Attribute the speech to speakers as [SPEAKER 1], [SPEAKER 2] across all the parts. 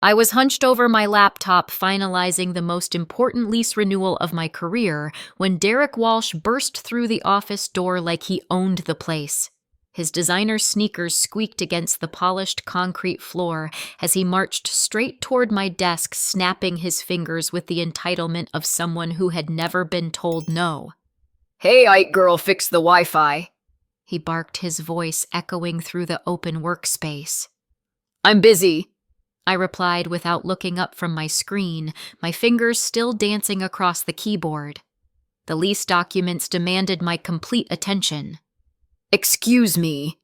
[SPEAKER 1] I was hunched over my laptop finalizing the most important lease renewal of my career when Derek Walsh burst through the office door like he owned the place. His designer sneakers squeaked against the polished concrete floor as he marched straight toward my desk, snapping his fingers with the entitlement of someone who had never been told no.
[SPEAKER 2] "Hey, Ike girl, fix the Wi-Fi,"
[SPEAKER 1] he barked, his voice echoing through the open workspace.
[SPEAKER 2] "I'm busy,"
[SPEAKER 1] I replied without looking up from my screen, my fingers still dancing across the keyboard. The lease documents demanded my complete attention.
[SPEAKER 2] "Excuse me."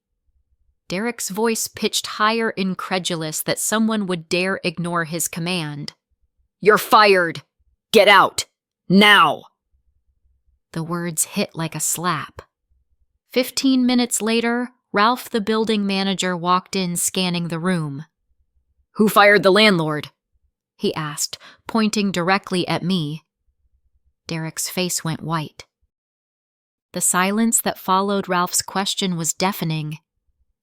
[SPEAKER 1] Derek's voice pitched higher, incredulous that someone would dare ignore his command.
[SPEAKER 2] "You're fired. Get out. Now."
[SPEAKER 1] The words hit like a slap. 15 minutes later, Ralph, the building manager, walked in, scanning the room.
[SPEAKER 2] "Who fired the landlord?"
[SPEAKER 1] he asked, pointing directly at me. Derek's face went white. The silence that followed Ralph's question was deafening.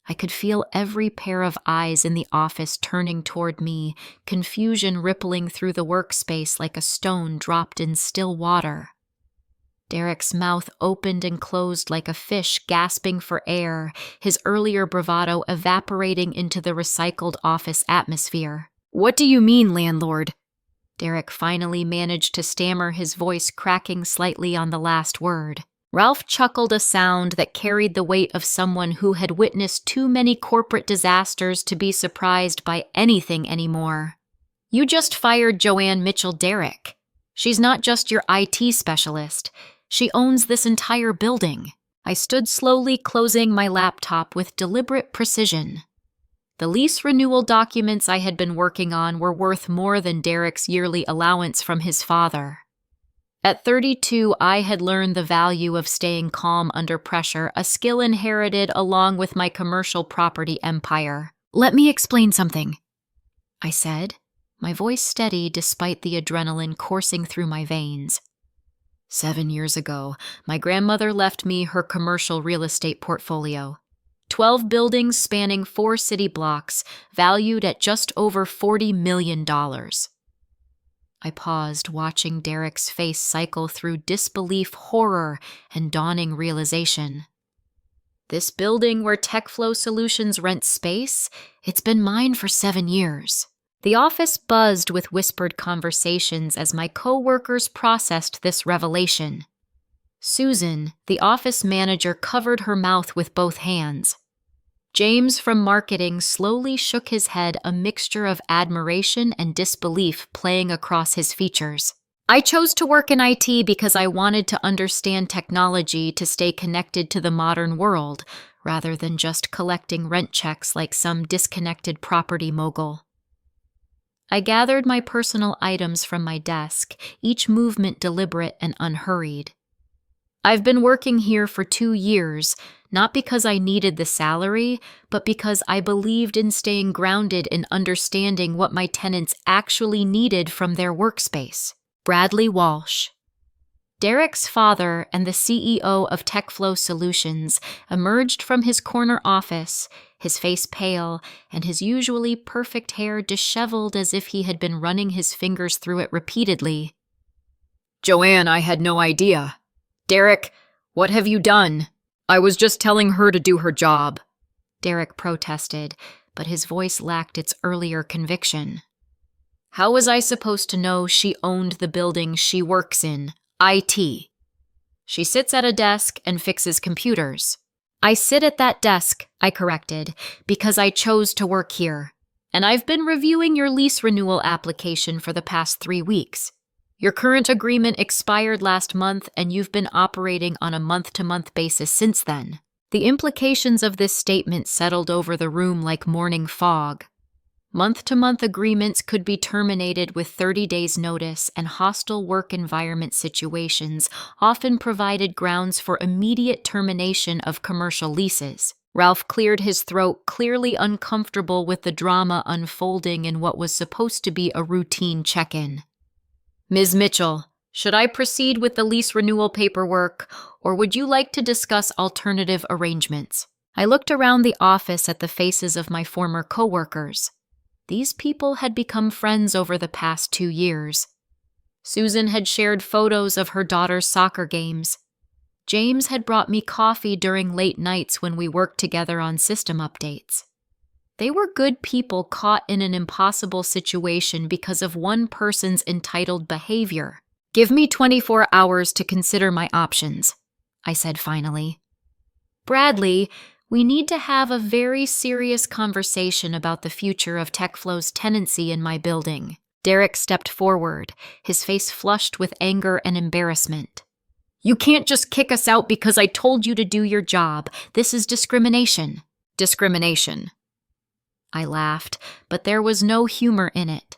[SPEAKER 1] I could feel every pair of eyes in the office turning toward me, confusion rippling through the workspace like a stone dropped in still water. Derek's mouth opened and closed like a fish gasping for air, his earlier bravado evaporating into the recycled office atmosphere.
[SPEAKER 2] "What do you mean, landlord?"
[SPEAKER 1] Derek finally managed to stammer, his voice cracking slightly on the last word. Ralph chuckled, a sound that carried the weight of someone who had witnessed too many corporate disasters to be surprised by anything anymore. "You just fired Joanne Mitchell-Derrick. She's not just your IT specialist. She owns this entire building." I stood slowly, closing my laptop with deliberate precision. The lease renewal documents I had been working on were worth more than Derek's yearly allowance from his father. At 32, I had learned the value of staying calm under pressure, a skill inherited along with my commercial property empire.
[SPEAKER 2] "Let me explain something,"
[SPEAKER 1] I said, my voice steady despite the adrenaline coursing through my veins. 7 years ago, my grandmother left me her commercial real estate portfolio. 12 buildings spanning 4 city blocks, valued at just over $40 million. I paused, watching Derek's face cycle through disbelief, horror, and dawning realization. This building where TechFlow Solutions rents space, it's been mine for 7 years. The office buzzed with whispered conversations as my co-workers processed this revelation. Susan, the office manager, covered her mouth with both hands. James from marketing slowly shook his head, a mixture of admiration and disbelief playing across his features. I chose to work in IT because I wanted to understand technology to stay connected to the modern world, rather than just collecting rent checks like some disconnected property mogul. I gathered my personal items from my desk, each movement deliberate and unhurried. I've been working here for 2 years, not because I needed the salary, but because I believed in staying grounded in understanding what my tenants actually needed from their workspace. Bradley Walsh. Derek's father and the CEO of TechFlow Solutions emerged from his corner office, his face pale and his usually perfect hair disheveled as if he had been running his fingers through it repeatedly.
[SPEAKER 2] "Joanne, I had no idea. Derek, what have you done? I was just telling her to do her job,"
[SPEAKER 1] Derek protested, but his voice lacked its earlier conviction. "How was I supposed to know she owned the building she works in? IT. She sits at a desk and fixes computers." "I sit at that desk," I corrected, "because I chose to work here. And I've been reviewing your lease renewal application for the past 3 weeks. Your current agreement expired last month, and you've been operating on a month-to-month basis since then." The implications of this statement settled over the room like morning fog. Month-to-month agreements could be terminated with 30 days' notice, and hostile work environment situations often provided grounds for immediate termination of commercial leases. Ralph cleared his throat, clearly uncomfortable with the drama unfolding in what was supposed to be a routine check-in. "Ms. Mitchell, should I proceed with the lease renewal paperwork, or would you like to discuss alternative arrangements?" I looked around the office at the faces of my former coworkers. These people had become friends over the past 2 years. Susan had shared photos of her daughter's soccer games. James had brought me coffee during late nights when we worked together on system updates. They were good people caught in an impossible situation because of one person's entitled behavior. "Give me 24 hours to consider my options," I said finally. "Bradley, we need to have a very serious conversation about the future of TechFlow's tenancy in my building." Derek stepped forward, his face flushed with anger and embarrassment. "You can't just kick us out because I told you to do your job. This is discrimination." "Discrimination." I laughed, but there was no humor in it.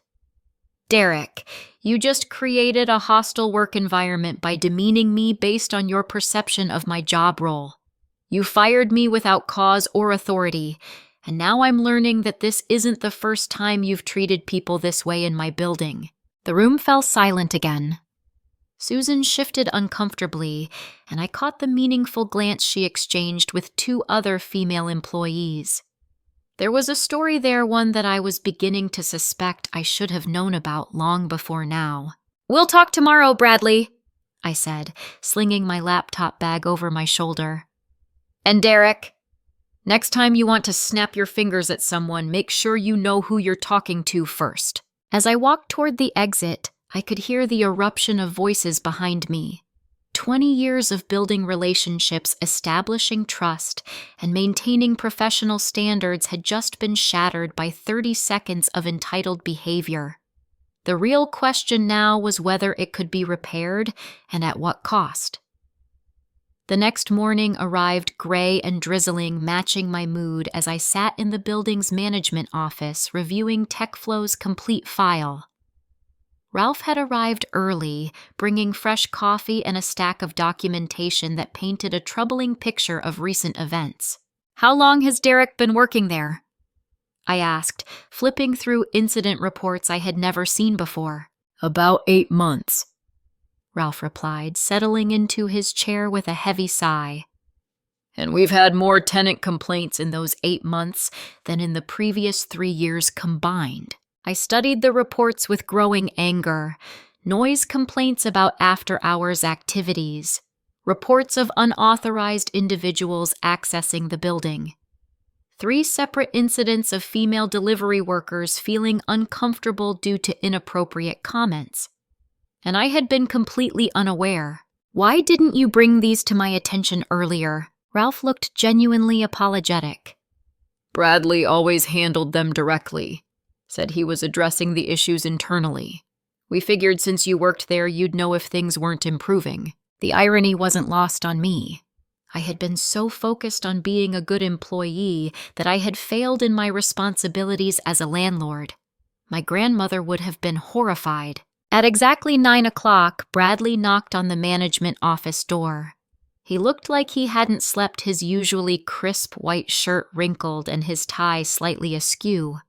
[SPEAKER 1] "Derek, you just created a hostile work environment by demeaning me based on your perception of my job role. You fired me without cause or authority, and now I'm learning that this isn't the first time you've treated people this way in my building." The room fell silent again. Susan shifted uncomfortably, and I caught the meaningful glance she exchanged with 2 other female employees. There was a story there, one that I was beginning to suspect I should have known about long before now. "We'll talk tomorrow, Bradley," I said, slinging my laptop bag over my shoulder. "And Derek, next time you want to snap your fingers at someone, make sure you know who you're talking to first." As I walked toward the exit, I could hear the eruption of voices behind me. 20 years of building relationships, establishing trust, and maintaining professional standards had just been shattered by 30 seconds of entitled behavior. The real question now was whether it could be repaired and at what cost. The next morning arrived gray and drizzling, matching my mood as I sat in the building's management office reviewing TechFlow's complete file. Ralph had arrived early, bringing fresh coffee and a stack of documentation that painted a troubling picture of recent events. "How long has Derek been working there?" I asked, flipping through incident reports I had never seen before. "About 8 months," Ralph replied, settling into his chair with a heavy sigh. "And we've had more tenant complaints in those 8 months than in the previous 3 years combined." I studied the reports with growing anger. Noise complaints about after-hours activities. Reports of unauthorized individuals accessing the building. 3 separate incidents of female delivery workers feeling uncomfortable due to inappropriate comments. And I had been completely unaware. "Why didn't you bring these to my attention earlier?" Ralph looked genuinely apologetic. "Bradley always handled them directly. Said he was addressing the issues internally. We figured since you worked there you'd know if things weren't improving." The irony wasn't lost on me. I had been so focused on being a good employee that I had failed in my responsibilities as a landlord. My grandmother would have been horrified. At exactly 9 o'clock, Bradley knocked on the management office door. He looked like he hadn't slept, his usually crisp white shirt wrinkled and his tie slightly askew.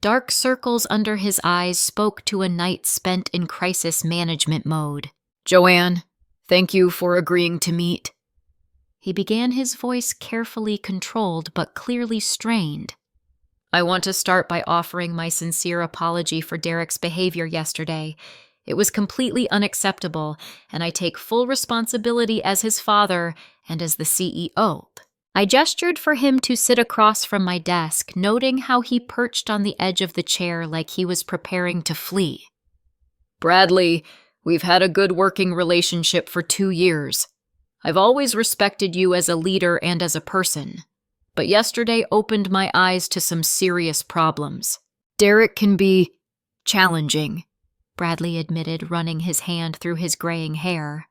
[SPEAKER 1] Dark circles under his eyes spoke to a night spent in crisis management mode. "Joanne, thank you for agreeing to meet." He began, his voice carefully controlled but clearly strained. "I want to start by offering my sincere apology for Derek's behavior yesterday. It was completely unacceptable, and I take full responsibility as his father and as the CEO." I gestured for him to sit across from my desk, noting how he perched on the edge of the chair like he was preparing to flee. "Bradley, we've had a good working relationship for 2 years. I've always respected you as a leader and as a person, but yesterday opened my eyes to some serious problems. Derek can be challenging," Bradley admitted, running his hand through his graying hair.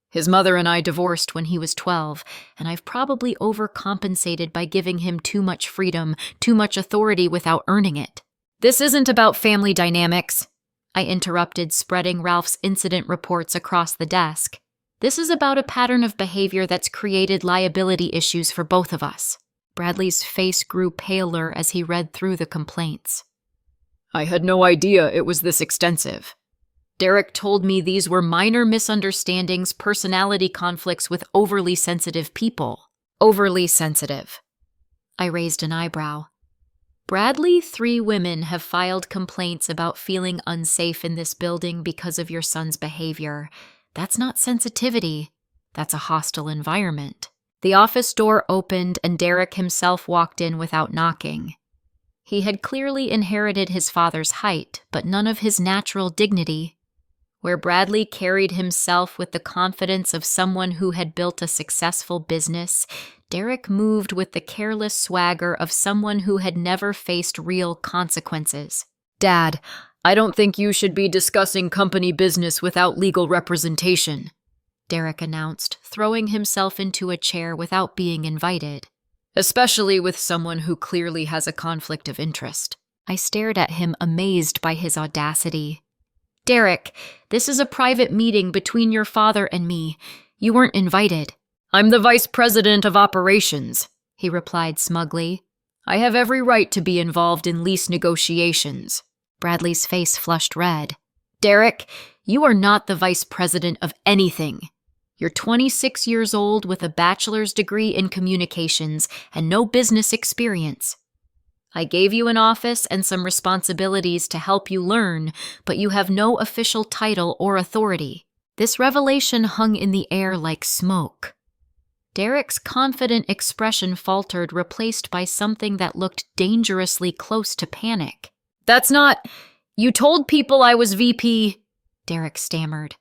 [SPEAKER 1] "His mother and I divorced when he was 12, and I've probably overcompensated by giving him too much freedom, too much authority without earning it." "This isn't about family dynamics," I interrupted, spreading Ralph's incident reports across the desk. "This is about a pattern of behavior that's created liability issues for both of us." Bradley's face grew paler as he read through the complaints. "I had no idea it was this extensive. Derek told me these were minor misunderstandings, personality conflicts with overly sensitive people." "Overly sensitive." I raised an eyebrow. Bradley, 3 women have filed complaints about feeling unsafe in this building because of your son's behavior. That's not sensitivity. That's a hostile environment. The office door opened and Derek himself walked in without knocking. He had clearly inherited his father's height, but none of his natural dignity. Where Bradley carried himself with the confidence of someone who had built a successful business, Derek moved with the careless swagger of someone who had never faced real consequences.
[SPEAKER 2] Dad, I don't think you should be discussing company business without legal representation,
[SPEAKER 1] Derek announced, throwing himself into a chair without being invited.
[SPEAKER 2] Especially with someone who clearly has a conflict of interest.
[SPEAKER 1] I stared at him, amazed by his audacity. Derek, this is a private meeting between your father and me. You weren't invited.
[SPEAKER 2] I'm the vice president of operations,
[SPEAKER 1] he replied smugly.
[SPEAKER 2] I have every right to be involved in lease negotiations.
[SPEAKER 1] Bradley's face flushed red. Derek, you are not the vice president of anything. You're 26 years old with a bachelor's degree in communications and no business experience. I gave you an office and some responsibilities to help you learn, but you have no official title or authority. This revelation hung in the air like smoke. Derek's confident expression faltered, replaced by something that looked dangerously close to panic.
[SPEAKER 2] That's not... You told people I was VP,
[SPEAKER 1] Derek stammered.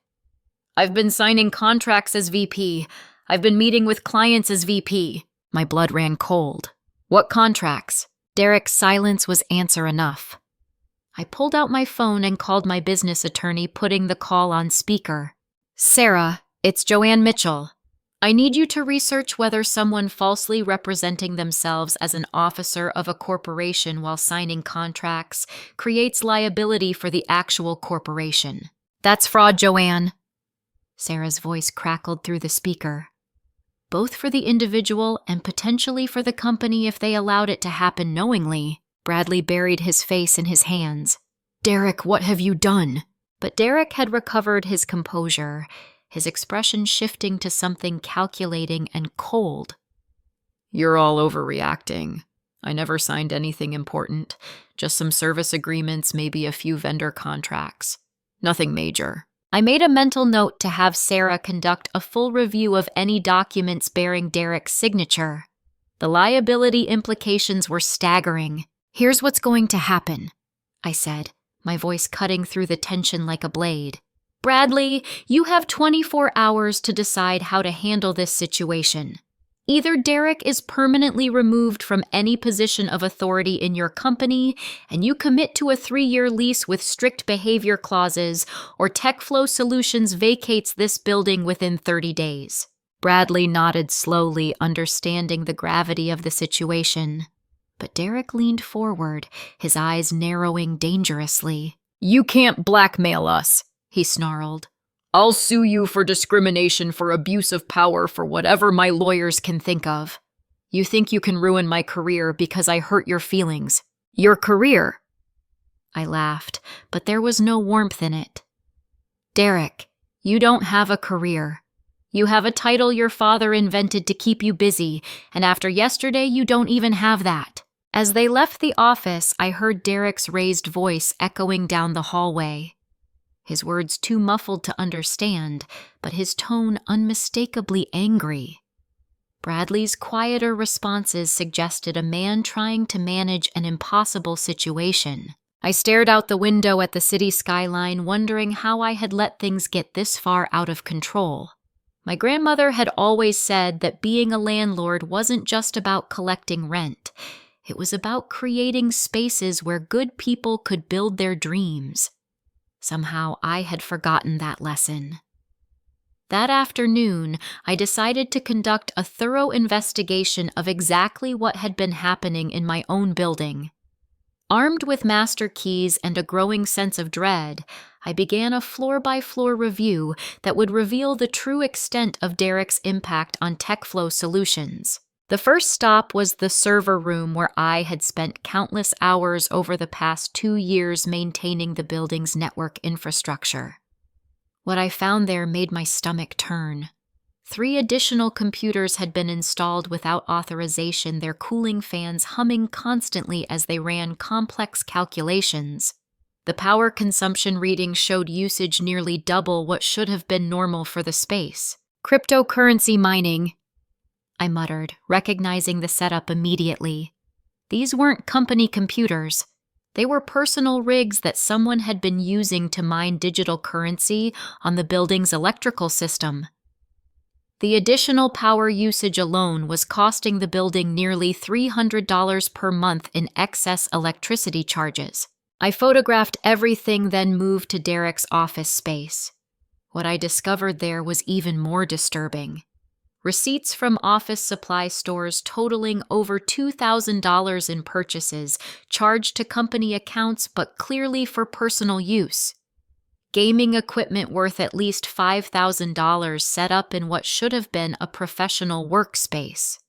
[SPEAKER 2] I've been signing contracts as VP. I've been meeting with clients as VP.
[SPEAKER 1] My blood ran cold.
[SPEAKER 2] What contracts?
[SPEAKER 1] Derek's silence was answer enough. I pulled out my phone and called my business attorney, putting the call on speaker. Sarah, it's Joanne Mitchell. I need you to research whether someone falsely representing themselves as an officer of a corporation while signing contracts creates liability for the actual corporation.
[SPEAKER 2] That's fraud, Joanne.
[SPEAKER 1] Sarah's voice crackled through the speaker. Both for the individual and potentially for the company if they allowed it to happen knowingly. Bradley buried his face in his hands.
[SPEAKER 2] Derek, what have you done?
[SPEAKER 1] But Derek had recovered his composure, his expression shifting to something calculating and cold.
[SPEAKER 2] You're all overreacting. I never signed anything important. Just some service agreements, maybe a few vendor contracts. Nothing major.
[SPEAKER 1] I made a mental note to have Sarah conduct a full review of any documents bearing Derek's signature. The liability implications were staggering. Here's what's going to happen, I said, my voice cutting through the tension like a blade. Bradley, you have 24 hours to decide how to handle this situation. Either Derek is permanently removed from any position of authority in your company, and you commit to a 3-year lease with strict behavior clauses, or TechFlow Solutions vacates this building within 30 days. Bradley nodded slowly, understanding the gravity of the situation. But Derek leaned forward, his eyes narrowing dangerously.
[SPEAKER 2] You can't blackmail us,
[SPEAKER 1] he snarled.
[SPEAKER 2] I'll sue you for discrimination, for abuse of power, for whatever my lawyers can think of. You think you can ruin my career because I hurt your feelings. Your career?
[SPEAKER 1] I laughed, but there was no warmth in it. Derek, you don't have a career. You have a title your father invented to keep you busy, and after yesterday you don't even have that. As they left the office, I heard Derek's raised voice echoing down the hallway. His words too muffled to understand, but his tone unmistakably angry. Bradley's quieter responses suggested a man trying to manage an impossible situation. I stared out the window at the city skyline, wondering how I had let things get this far out of control. My grandmother had always said that being a landlord wasn't just about collecting rent. It was about creating spaces where good people could build their dreams. Somehow I had forgotten that lesson. That afternoon, I decided to conduct a thorough investigation of exactly what had been happening in my own building. Armed with master keys and a growing sense of dread, I began a floor-by-floor review that would reveal the true extent of Derek's impact on TechFlow Solutions. The first stop was the server room where I had spent countless hours over the past 2 years maintaining the building's network infrastructure. What I found there made my stomach turn. 3 additional computers had been installed without authorization, their cooling fans humming constantly as they ran complex calculations. The power consumption reading showed usage nearly double what should have been normal for the space. "Cryptocurrency mining," I muttered, recognizing the setup immediately. These weren't company computers. They were personal rigs that someone had been using to mine digital currency on the building's electrical system. The additional power usage alone was costing the building nearly $300 per month in excess electricity charges. I photographed everything, then moved to Derek's office space. What I discovered there was even more disturbing. Receipts from office supply stores totaling over $2,000 in purchases charged to company accounts but clearly for personal use. Gaming equipment worth at least $5,000 set up in what should have been a professional workspace.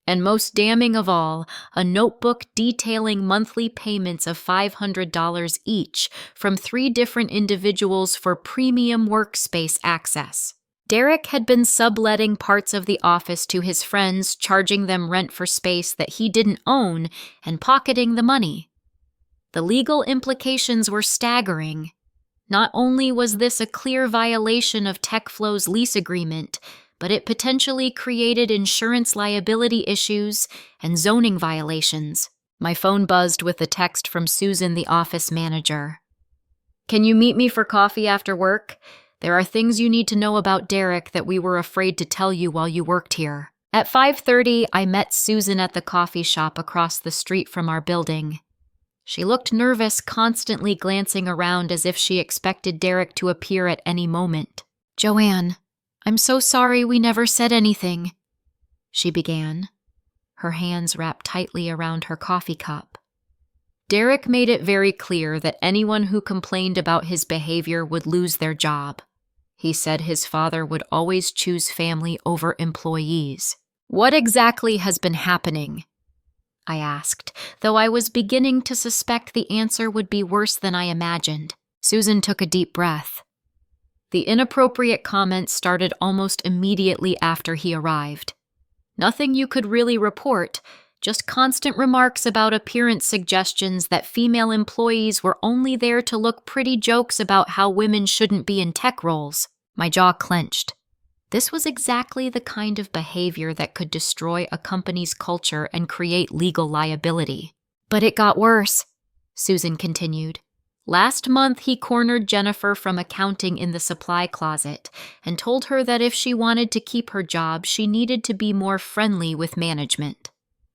[SPEAKER 1] And most damning of all, a notebook detailing monthly payments of $500 each from 3 different individuals for premium workspace access. Derek had been subletting parts of the office to his friends, charging them rent for space that he didn't own and pocketing the money. The legal implications were staggering. Not only was this a clear violation of TechFlow's lease agreement, but it potentially created insurance liability issues and zoning violations. My phone buzzed with a text from Susan, the office manager. "Can you meet me for coffee after work? There are things you need to know about Derek that we were afraid to tell you while you worked here." At 5:30, I met Susan at the coffee shop across the street from our building. She looked nervous, constantly glancing around as if she expected Derek to appear at any moment. "Joanne, I'm so sorry we never said anything," she began, her hands wrapped tightly around her coffee cup. Derek made it very clear that anyone who complained about his behavior would lose their job. He said his father would always choose family over employees. "What exactly has been happening?" I asked, though I was beginning to suspect the answer would be worse than I imagined. Susan took a deep breath. The inappropriate comments started almost immediately after he arrived. Nothing you could really report, just constant remarks about appearance suggestions that female employees were only there to look pretty, jokes about how women shouldn't be in tech roles. My jaw clenched. This was exactly the kind of behavior that could destroy a company's culture and create legal liability. "But it got worse," Susan continued. "Last month, he cornered Jennifer from accounting in the supply closet and told her that if she wanted to keep her job, she needed to be more friendly with management.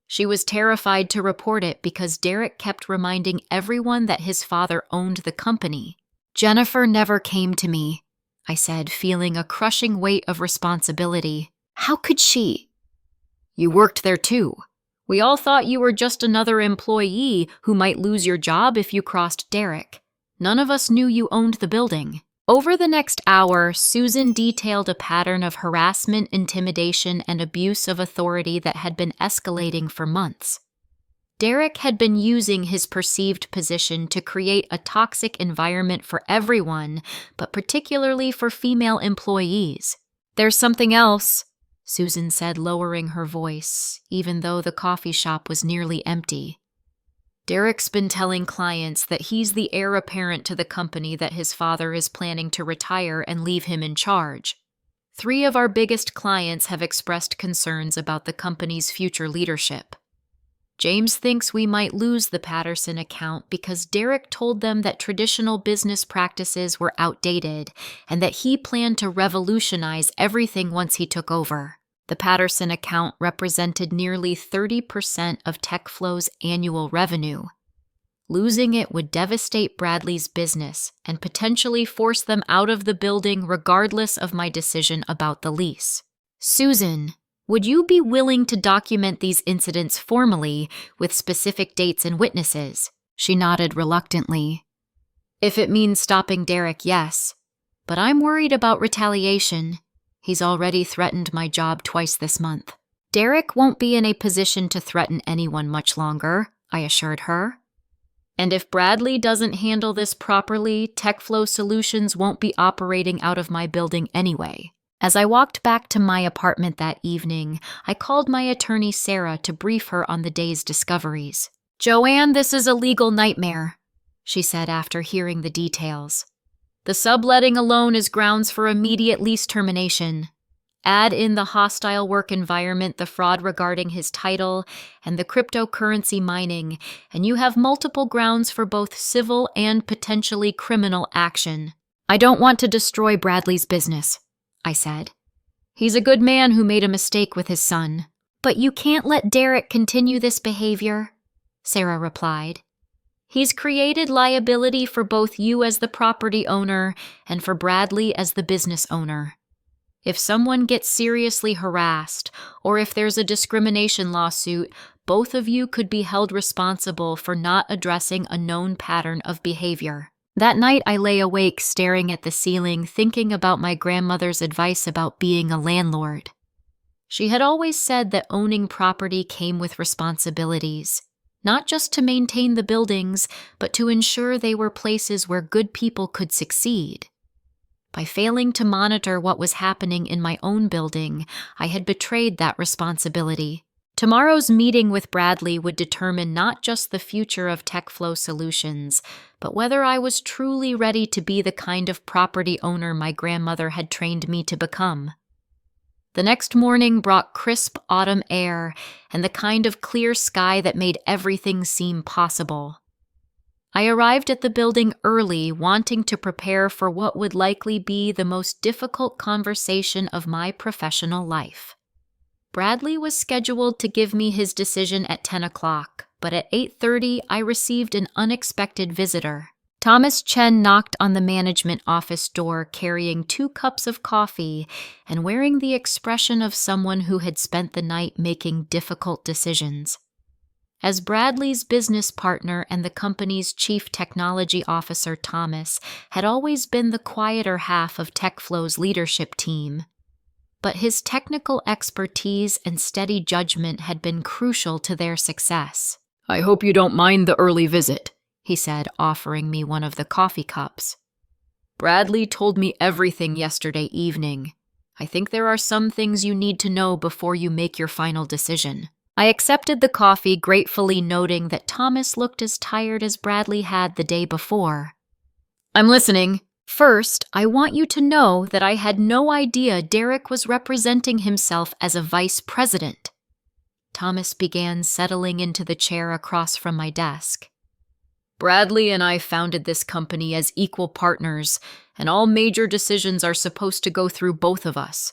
[SPEAKER 1] She was terrified to report it because Derek kept reminding everyone that his father owned the company. Jennifer never came to me," I said, feeling a crushing weight of responsibility. "How could she?" "You worked there too. We all thought you were just another employee who might lose your job if you crossed Derek. None of us knew you owned the building." Over the next hour, Susan detailed a pattern of harassment, intimidation, and abuse of authority that had been escalating for months. Derek had been using his perceived position to create a toxic environment for everyone, but particularly for female employees. "There's something else," Susan said, lowering her voice, even though the coffee shop was nearly empty. "Derek's been telling clients that he's the heir apparent to the company, that his father is planning to retire and leave him in charge. 3 of our biggest clients have expressed concerns about the company's future leadership. James thinks we might lose the Patterson account because Derek told them that traditional business practices were outdated and that he planned to revolutionize everything once he took over. The Patterson account represented nearly 30% of TechFlow's annual revenue. Losing it would devastate Bradley's business and potentially force them out of the building regardless of my decision about the lease. Susan, would you be willing to document these incidents formally with specific dates and witnesses?" She nodded reluctantly. "If it means stopping Derek, yes. But I'm worried about retaliation. He's already threatened my job twice this month." "Derek won't be in a position to threaten anyone much longer," I assured her. "And if Bradley doesn't handle this properly, TechFlow Solutions won't be operating out of my building anyway." As I walked back to my apartment that evening, I called my attorney Sarah to brief her on the day's discoveries. "Joanne, this is a legal nightmare," she said after hearing the details. "The subletting alone is grounds for immediate lease termination. Add in the hostile work environment, the fraud regarding his title, and the cryptocurrency mining, and you have multiple grounds for both civil and potentially criminal action." "I don't want to destroy Bradley's business," I said. "He's a good man who made a mistake with his son." "But you can't let Derek continue this behavior," Sarah replied. "He's created liability for both you as the property owner and for Bradley as the business owner. If someone gets seriously harassed, or if there's a discrimination lawsuit, both of you could be held responsible for not addressing a known pattern of behavior." That night, I lay awake staring at the ceiling, thinking about my grandmother's advice about being a landlord. She had always said that owning property came with responsibilities, not just to maintain the buildings, but to ensure they were places where good people could succeed. By failing to monitor what was happening in my own building, I had betrayed that responsibility. Tomorrow's meeting with Bradley would determine not just the future of TechFlow Solutions, but whether I was truly ready to be the kind of property owner my grandmother had trained me to become. The next morning brought crisp autumn air and the kind of clear sky that made everything seem possible. I arrived at the building early, wanting to prepare for what would likely be the most difficult conversation of my professional life. Bradley was scheduled to give me his decision at 10 o'clock, but at 8:30 I received an unexpected visitor. Thomas Chen knocked on the management office door carrying 2 cups of coffee and wearing the expression of someone who had spent the night making difficult decisions. As Bradley's business partner and the company's chief technology officer, Thomas, had always been the quieter half of TechFlow's leadership team. But his technical expertise and steady judgment had been crucial to their success.
[SPEAKER 2] "I hope you don't mind the early visit,"
[SPEAKER 1] he said, offering me one of the coffee cups.
[SPEAKER 2] "Bradley told me everything yesterday evening. I think there are some things you need to know before you make your final decision."
[SPEAKER 1] I accepted the coffee, gratefully noting that Thomas looked as tired as Bradley had the day before.
[SPEAKER 2] "I'm listening."
[SPEAKER 1] "First, I want you to know that I had no idea Derek was representing himself as a vice president." Thomas began settling into the chair across from my desk.
[SPEAKER 2] "Bradley and I founded this company as equal partners, and all major decisions are supposed to go through both of us.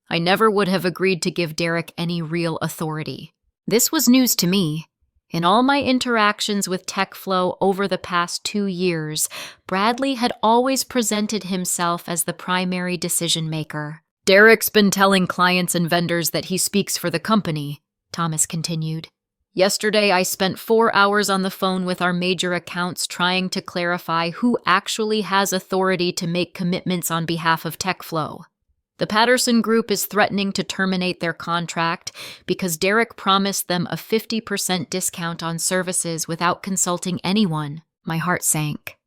[SPEAKER 2] I never would have agreed to give Derek any real authority."
[SPEAKER 1] This was news to me. In all my interactions with TechFlow over the past 2 years, Bradley had always presented himself as the primary decision maker.
[SPEAKER 2] "Derek's been telling clients and vendors that he speaks for the company," Thomas continued. "Yesterday, I spent 4 hours on the phone with our major accounts trying to clarify who actually has authority to make commitments on behalf of TechFlow. The Patterson Group is threatening to terminate their contract because Derek promised them a 50% discount on services without consulting anyone."
[SPEAKER 1] My heart sank.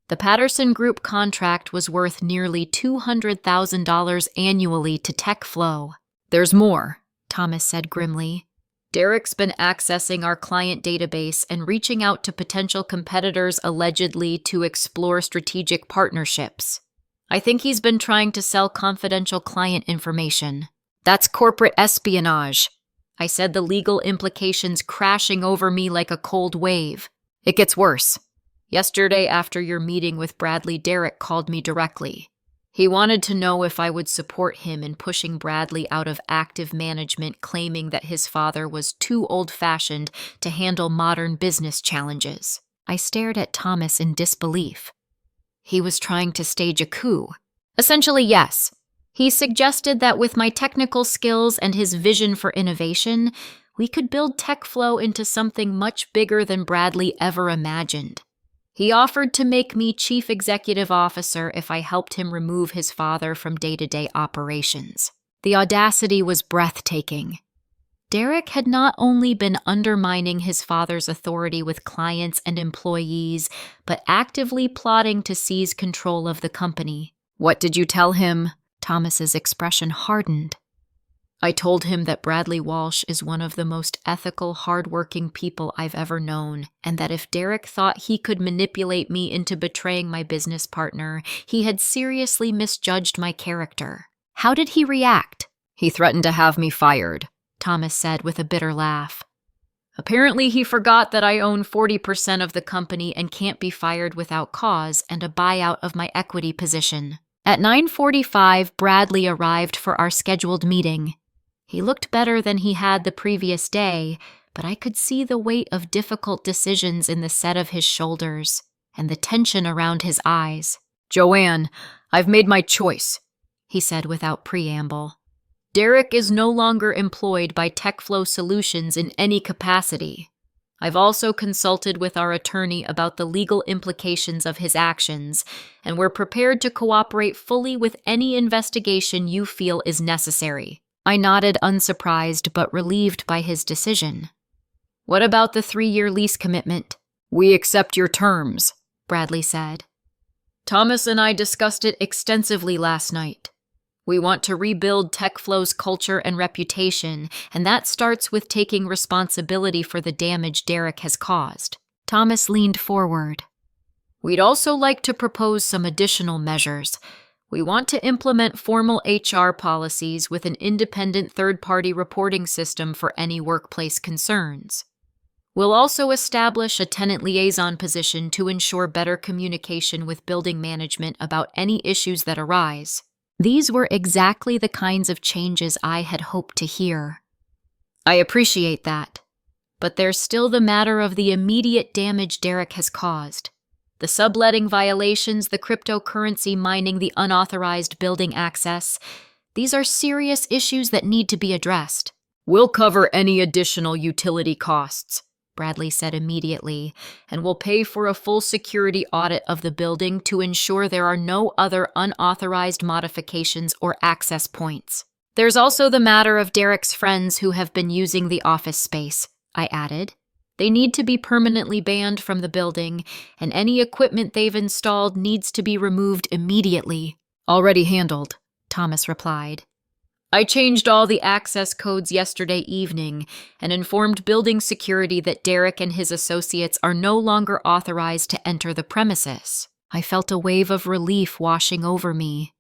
[SPEAKER 2] The Patterson Group contract was worth nearly $200,000 annually to TechFlow. "There's more," Thomas said grimly. "Derek's been accessing our client database and reaching out to potential competitors allegedly to explore strategic partnerships. I think he's been trying to sell confidential client information."
[SPEAKER 1] "That's corporate espionage."
[SPEAKER 2] I said, the legal implications crashing over me like a cold wave. "It gets worse. Yesterday, after your meeting with Bradley, Derek called me directly. He wanted to know if I would support him in pushing Bradley out of active management, claiming that his father was too old-fashioned to handle modern business challenges."
[SPEAKER 1] I stared at Thomas in disbelief.
[SPEAKER 2] "He was trying to stage a coup."
[SPEAKER 1] "Essentially, yes. He suggested that with my technical skills and his vision for innovation, we could build TechFlow into something much bigger than Bradley ever imagined. He offered to make me chief executive officer if I helped him remove his father from day-to-day operations." The audacity was breathtaking. Derek had not only been undermining his father's authority with clients and employees, but actively plotting to seize control of the company.
[SPEAKER 2] "What did you tell him?"
[SPEAKER 1] Thomas's expression hardened. I told him that Bradley Walsh is one of the most ethical, hardworking people I've ever known, and that if Derek thought he could manipulate me into betraying my business partner, he had seriously misjudged my character. How did he react?
[SPEAKER 2] He threatened to have me fired,
[SPEAKER 1] Thomas said with a bitter laugh.
[SPEAKER 2] Apparently he forgot that I own 40% of the company and can't be fired without cause and a buyout of my equity position.
[SPEAKER 1] At 9:45, Bradley arrived for our scheduled meeting. He looked better than he had the previous day, but I could see the weight of difficult decisions in the set of his shoulders and the tension around his eyes.
[SPEAKER 2] Joanne, I've made my choice,
[SPEAKER 1] he said without preamble.
[SPEAKER 2] Derek is no longer employed by TechFlow Solutions in any capacity. I've also consulted with our attorney about the legal implications of his actions, and we're prepared to cooperate fully with any investigation you feel is necessary.
[SPEAKER 1] I nodded, unsurprised but relieved by his decision.
[SPEAKER 2] What about the 3-year lease commitment? We accept your terms,
[SPEAKER 1] Bradley said.
[SPEAKER 2] Thomas and I discussed it extensively last night. We want to rebuild TechFlow's culture and reputation, and that starts with taking responsibility for the damage Derek has caused.
[SPEAKER 1] Thomas leaned forward.
[SPEAKER 2] We'd also like to propose some additional measures. We want to implement formal HR policies with an independent third-party reporting system for any workplace concerns. We'll also establish a tenant liaison position to ensure better communication with building management about any issues that arise.
[SPEAKER 1] These were exactly the kinds of changes I had hoped to hear.
[SPEAKER 2] I appreciate that, but there's still the matter of the immediate damage Derek has caused. The subletting violations, the cryptocurrency mining, the unauthorized building access. These are serious issues that need to be addressed. We'll cover any additional utility costs, Bradley said immediately, and we'll pay for a full security audit of the building to ensure there are no other unauthorized modifications or access points. There's also the matter of Derek's friends who have been using the office space, I added. They need to be permanently banned from the building, and any equipment they've installed needs to be removed immediately.
[SPEAKER 1] Already handled, Thomas replied.
[SPEAKER 2] I changed all the access codes yesterday evening and informed building security that Derek and his associates are no longer authorized to enter the premises.
[SPEAKER 1] I felt a wave of relief washing over me.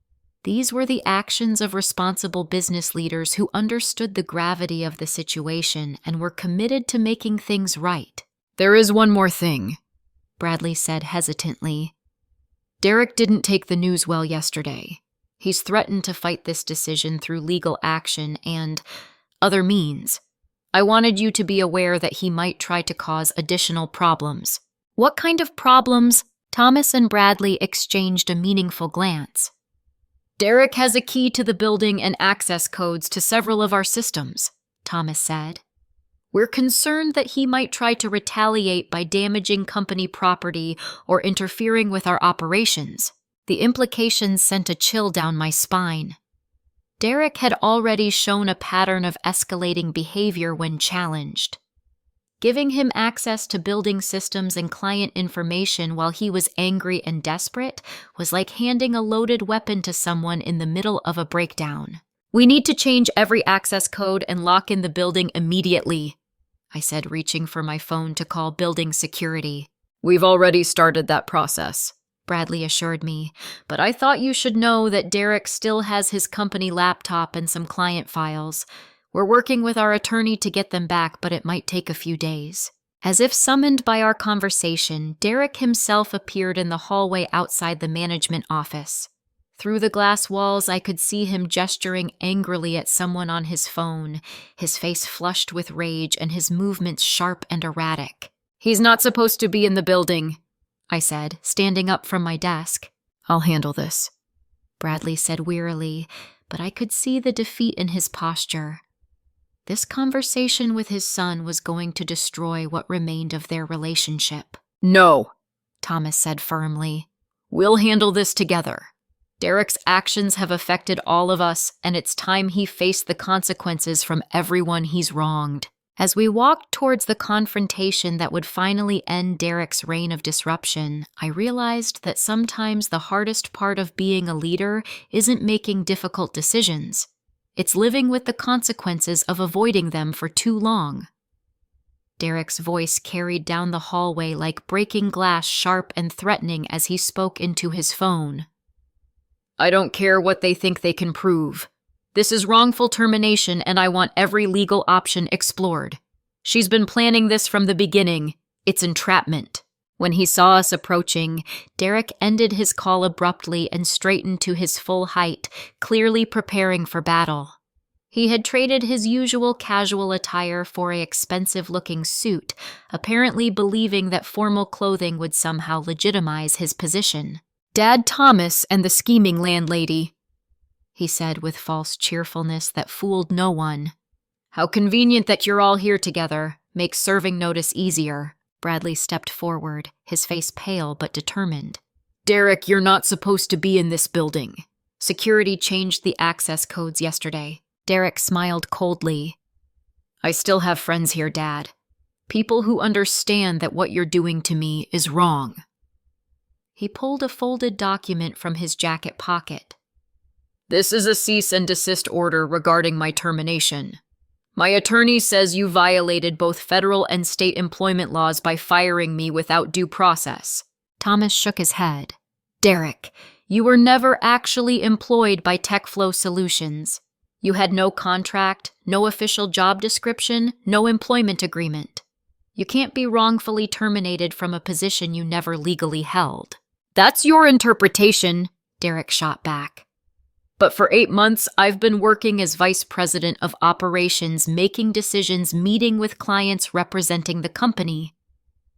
[SPEAKER 1] These were the actions of responsible business leaders who understood the gravity of the situation and were committed to making things right.
[SPEAKER 2] There is one more thing,
[SPEAKER 1] Bradley said hesitantly.
[SPEAKER 2] Derek didn't take the news well yesterday. He's threatened to fight this decision through legal action and other means. I wanted you to be aware that he might try to cause additional problems.
[SPEAKER 1] What kind of problems? Thomas and Bradley exchanged a meaningful glance.
[SPEAKER 2] Derek has a key to the building and access codes to several of our systems, Thomas said. We're concerned that he might try to retaliate by damaging company property or interfering with our operations.
[SPEAKER 1] The implications sent a chill down my spine.
[SPEAKER 2] Derek had already shown a pattern of escalating behavior when challenged. Giving him access to building systems and client information while he was angry and desperate was like handing a loaded weapon to someone in the middle of a breakdown. We need to change every access code and lock in the building immediately, I said, reaching for my phone to call building security. We've already started that process, Bradley assured me, but I thought you should know that Derek still has his company laptop and some client files. We're working with our attorney to get them back, but it might take a few days. As if summoned by our conversation, Derek himself appeared in the hallway outside the management office. Through the glass walls, I could see him gesturing angrily at someone on his phone, his face flushed with rage and his movements sharp and erratic. He's not supposed to be in the building, I said, standing up from my desk.
[SPEAKER 1] I'll handle this, Bradley said wearily, but I could see the defeat in his posture. This conversation with his son was going to destroy what remained of their relationship.
[SPEAKER 2] No,
[SPEAKER 1] Thomas said firmly.
[SPEAKER 2] We'll handle this together. Derek's actions have affected all of us, and it's time he faced the consequences from everyone he's wronged.
[SPEAKER 1] As we walked towards the confrontation that would finally end Derek's reign of disruption, I realized that sometimes the hardest part of being a leader isn't making difficult decisions. It's living with the consequences of avoiding them for too long. Derek's voice carried down the hallway like breaking glass, sharp and threatening as he spoke into his phone.
[SPEAKER 2] I don't care what they think they can prove. This is wrongful termination, and I want every legal option explored. She's been planning this from the beginning. It's entrapment. When he saw us approaching, Derek ended his call abruptly and straightened to his full height, clearly preparing for battle. He had traded his usual casual attire for an expensive-looking suit, apparently believing that formal clothing would somehow legitimize his position.
[SPEAKER 1] "Dad Thomas and the scheming landlady," he said with false cheerfulness that fooled no one.
[SPEAKER 2] "How convenient that you're all here together. Makes serving notice easier."
[SPEAKER 1] Bradley stepped forward, his face pale but determined.
[SPEAKER 2] "Derek, you're not supposed to be in this building. Security changed the access codes yesterday."
[SPEAKER 1] Derek smiled coldly.
[SPEAKER 2] "I still have friends here, Dad. People who understand that what you're doing to me is wrong."
[SPEAKER 1] He pulled a folded document from his jacket pocket.
[SPEAKER 2] "This is a cease and desist order regarding my termination. My attorney says you violated both federal and state employment laws by firing me without due process."
[SPEAKER 1] Thomas shook his head. "Derek, you were never actually employed by TechFlow Solutions. You had no contract, no official job description, no employment agreement. You can't be wrongfully terminated from a position you never legally held."
[SPEAKER 2] "That's your interpretation,"
[SPEAKER 1] Derek shot back.
[SPEAKER 2] "But for 8 months, I've been working as vice president of operations, making decisions, meeting with clients, representing the company.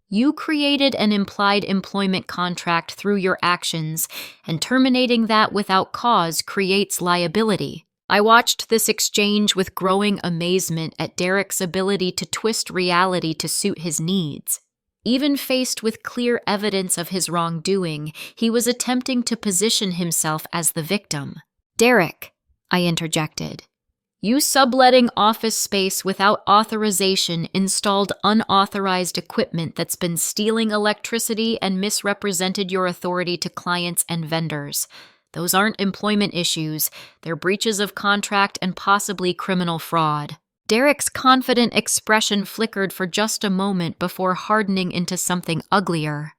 [SPEAKER 2] You created an implied employment contract through your actions, and terminating that without cause creates liability." I watched this exchange with growing amazement at Derek's ability to twist reality to suit his needs. Even faced with clear evidence of his wrongdoing, he was attempting to position himself as the victim.
[SPEAKER 1] "Derek," I interjected,
[SPEAKER 2] "you subletting office space without authorization installed unauthorized equipment that's been stealing electricity and misrepresented your authority to clients and vendors. Those aren't employment issues, they're breaches of contract and possibly criminal fraud."
[SPEAKER 1] Derek's confident expression flickered for just a moment before hardening into something uglier.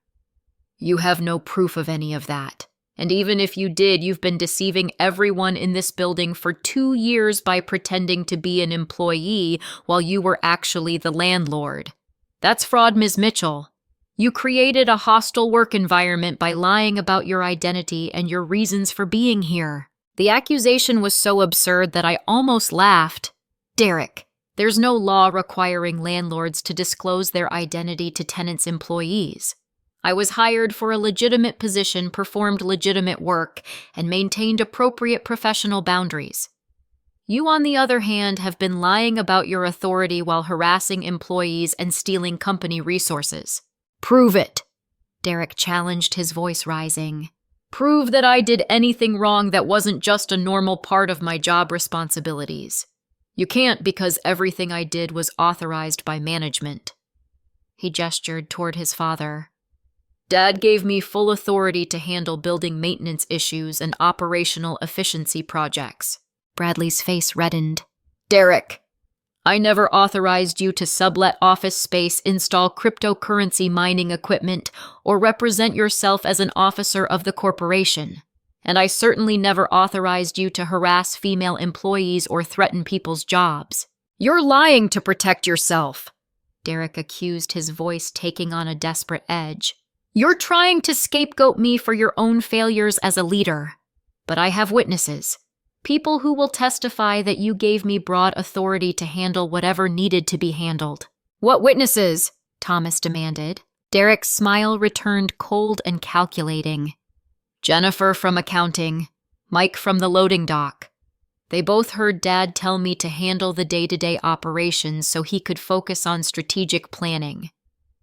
[SPEAKER 2] "You have no proof of any of that. And even if you did, you've been deceiving everyone in this building for 2 years by pretending to be an employee while you were actually the landlord. That's fraud, Ms. Mitchell. You created a hostile work environment by lying about your identity and your reasons for being here." The accusation was so absurd that I almost laughed.
[SPEAKER 1] "Derek,
[SPEAKER 2] there's no law requiring landlords to disclose their identity to tenants' employees. I was hired for a legitimate position, performed legitimate work, and maintained appropriate professional boundaries. You, on the other hand, have been lying about your authority while harassing employees and stealing company resources."
[SPEAKER 1] "Prove it,"
[SPEAKER 2] Derek challenged, his voice rising. "Prove that I did anything wrong that wasn't just a normal part of my job responsibilities. You can't because everything I did was authorized by management."
[SPEAKER 1] He gestured toward his father.
[SPEAKER 2] "Dad gave me full authority to handle building maintenance issues and operational efficiency projects."
[SPEAKER 1] Bradley's face reddened.
[SPEAKER 2] "Derek, I never authorized you to sublet office space, install cryptocurrency mining equipment, or represent yourself as an officer of the corporation. And I certainly never authorized you to harass female employees or threaten people's jobs." "You're lying to protect yourself,"
[SPEAKER 1] Derek accused, his voice taking on a desperate edge.
[SPEAKER 2] "You're trying to scapegoat me for your own failures as a leader. But I have witnesses. People who will testify that you gave me broad authority to handle whatever needed to be handled." "What witnesses?"
[SPEAKER 1] Thomas demanded.
[SPEAKER 2] Derek's smile returned cold and calculating. "Jennifer from accounting, Mike from the loading dock. They both heard Dad tell me to handle the day-to-day operations so he could focus on strategic planning.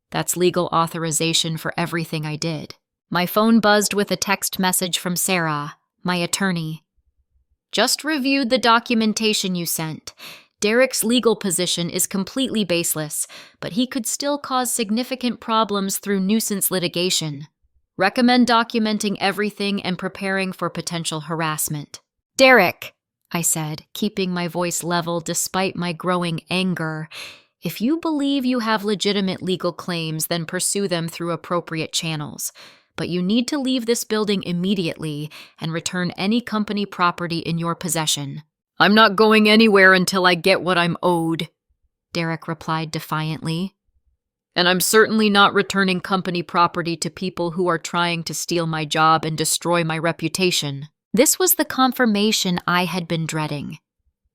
[SPEAKER 2] That's legal authorization for everything I did."
[SPEAKER 1] My phone buzzed with a text message from Sarah, my attorney.
[SPEAKER 2] "Just reviewed the documentation you sent. Derek's legal position is completely baseless, but he could still cause significant problems through nuisance litigation. Recommend documenting everything and preparing for potential harassment.
[SPEAKER 1] Derek, I said, keeping my voice level despite my growing anger.
[SPEAKER 2] If you believe you have legitimate legal claims, then pursue them through appropriate channels. But you need to leave this building immediately and return any company property in your possession.
[SPEAKER 1] I'm not going anywhere until I get what I'm owed, Derek replied defiantly.
[SPEAKER 2] And I'm certainly not returning company property to people who are trying to steal my job and destroy my reputation.
[SPEAKER 1] This was the confirmation I had been dreading.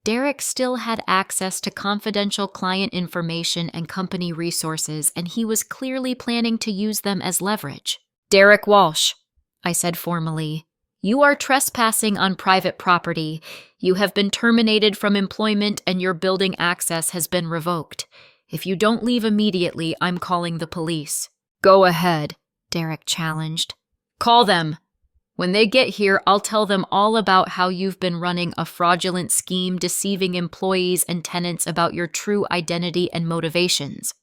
[SPEAKER 1] Derek still had access to confidential client information and company resources, and he was clearly planning to use them as leverage.
[SPEAKER 2] Derek Walsh, I said formally, you are trespassing on private property. You have been terminated from employment and your building access has been revoked. If you don't leave immediately, I'm calling the police.
[SPEAKER 1] Go ahead, Derek challenged.
[SPEAKER 2] Call them. When they get here, I'll tell them all about how you've been running a fraudulent scheme deceiving employees and tenants about your true identity and motivations.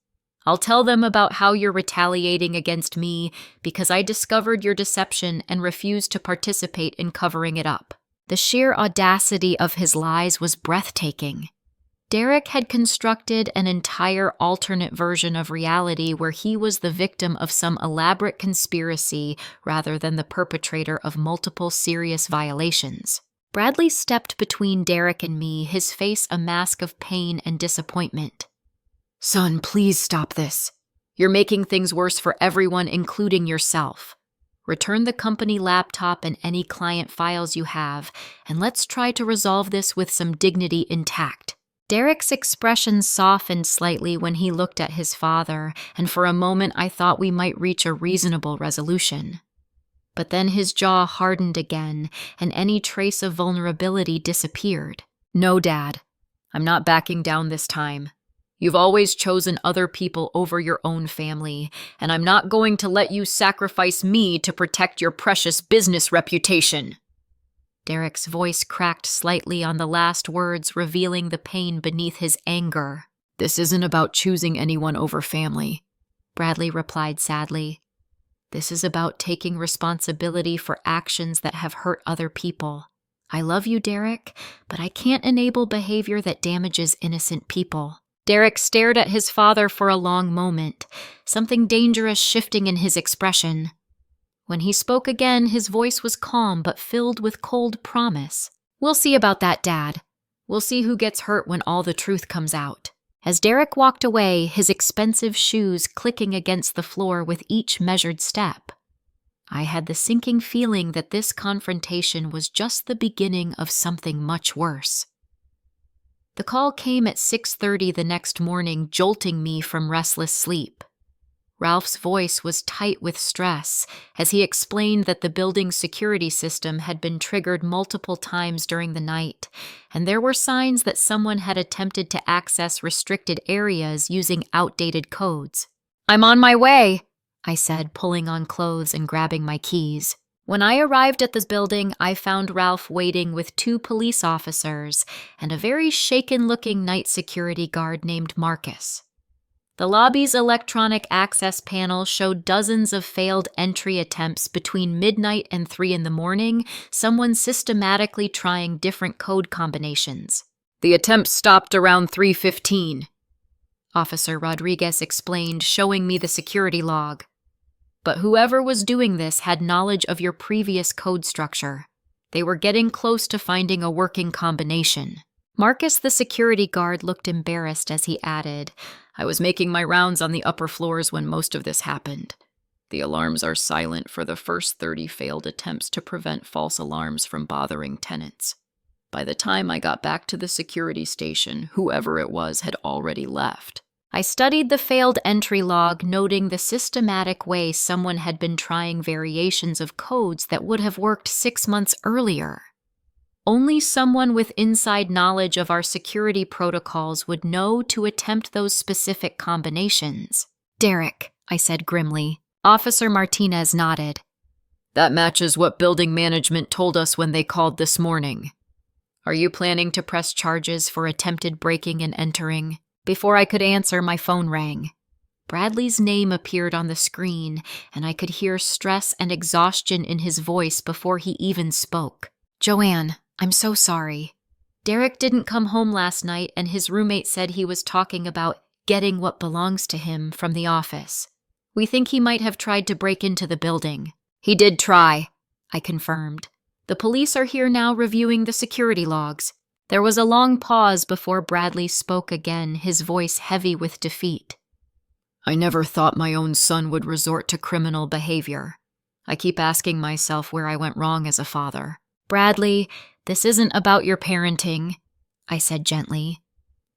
[SPEAKER 2] I'll tell them about how you're retaliating against me because I discovered your deception and refused to participate in covering it up.
[SPEAKER 1] The sheer audacity of his lies was breathtaking. Derek had constructed an entire alternate version of reality where he was the victim of some elaborate conspiracy rather than the perpetrator of multiple serious violations. Bradley stepped between Derek and me, his face a mask of pain and disappointment.
[SPEAKER 2] Son, please stop this. You're making things worse for everyone, including yourself. Return the company laptop and any client files you have, and let's try to resolve this with some dignity intact.
[SPEAKER 1] Derek's expression softened slightly when he looked at his father, and for a moment I thought we might reach a reasonable resolution. But then his jaw hardened again, and any trace of vulnerability disappeared.
[SPEAKER 2] No, Dad. I'm not backing down this time. You've always chosen other people over your own family, and I'm not going to let you sacrifice me to protect your precious business reputation.
[SPEAKER 1] Derek's voice cracked slightly on the last words, revealing the pain beneath his anger.
[SPEAKER 2] This isn't about choosing anyone over family,
[SPEAKER 1] Bradley replied sadly. This is about taking responsibility for actions that have hurt other people. I love you, Derek, but I can't enable behavior that damages innocent people. Derek stared at his father for a long moment, something dangerous shifting in his expression. When he spoke again, his voice was calm but filled with cold promise.
[SPEAKER 2] We'll see about that, Dad. We'll see who gets hurt when all the truth comes out.
[SPEAKER 1] As Derek walked away, his expensive shoes clicking against the floor with each measured step, I had the sinking feeling that this confrontation was just the beginning of something much worse. The call came at 6:30 the next morning, jolting me from restless sleep. Ralph's voice was tight with stress as he explained that the building's security system had been triggered multiple times during the night, and there were signs that someone had attempted to access restricted areas using outdated codes.
[SPEAKER 2] I'm on my way,
[SPEAKER 1] I said, pulling on clothes and grabbing my keys.
[SPEAKER 2] When I arrived at the building, I found Ralph waiting with 2 police officers and a very shaken-looking night security guard named Marcus. The lobby's electronic access panel showed dozens of failed entry attempts between midnight and 3 in the morning, someone systematically trying different code combinations.
[SPEAKER 1] The attempts stopped around 3:15, Officer Rodriguez explained, showing me the security log.
[SPEAKER 2] But whoever was doing this had knowledge of your previous code structure. They were getting close to finding a working combination.
[SPEAKER 1] Marcus, the security guard, looked embarrassed as he added,
[SPEAKER 2] I was making my rounds on the upper floors when most of this happened. The alarms are silent for the first 30 failed attempts to prevent false alarms from bothering tenants. By the time I got back to the security station, whoever it was had already left.
[SPEAKER 1] I studied the failed entry log, noting the systematic way someone had been trying variations of codes that would have worked 6 months earlier. Only someone with inside knowledge of our security protocols would know to attempt those specific combinations.
[SPEAKER 2] Derek, I said grimly.
[SPEAKER 1] Officer Martinez nodded.
[SPEAKER 2] That matches what building management told us when they called this morning. Are you planning to press charges for attempted breaking and entering? Before I could answer, my phone rang. Bradley's name appeared on the screen, and I could hear stress and exhaustion in his voice before he even spoke. Joanne, I'm so sorry. Derek didn't come home last night, and his roommate said he was talking about getting what belongs to him from the office. We think he might have tried to break into the building. He did try, I confirmed. The police are here now reviewing the security logs. There was a long pause before Bradley spoke again, his voice heavy with defeat. I never thought my own son would resort to criminal behavior. I keep asking myself where I went wrong as a father. Bradley, this isn't about your parenting, I said gently.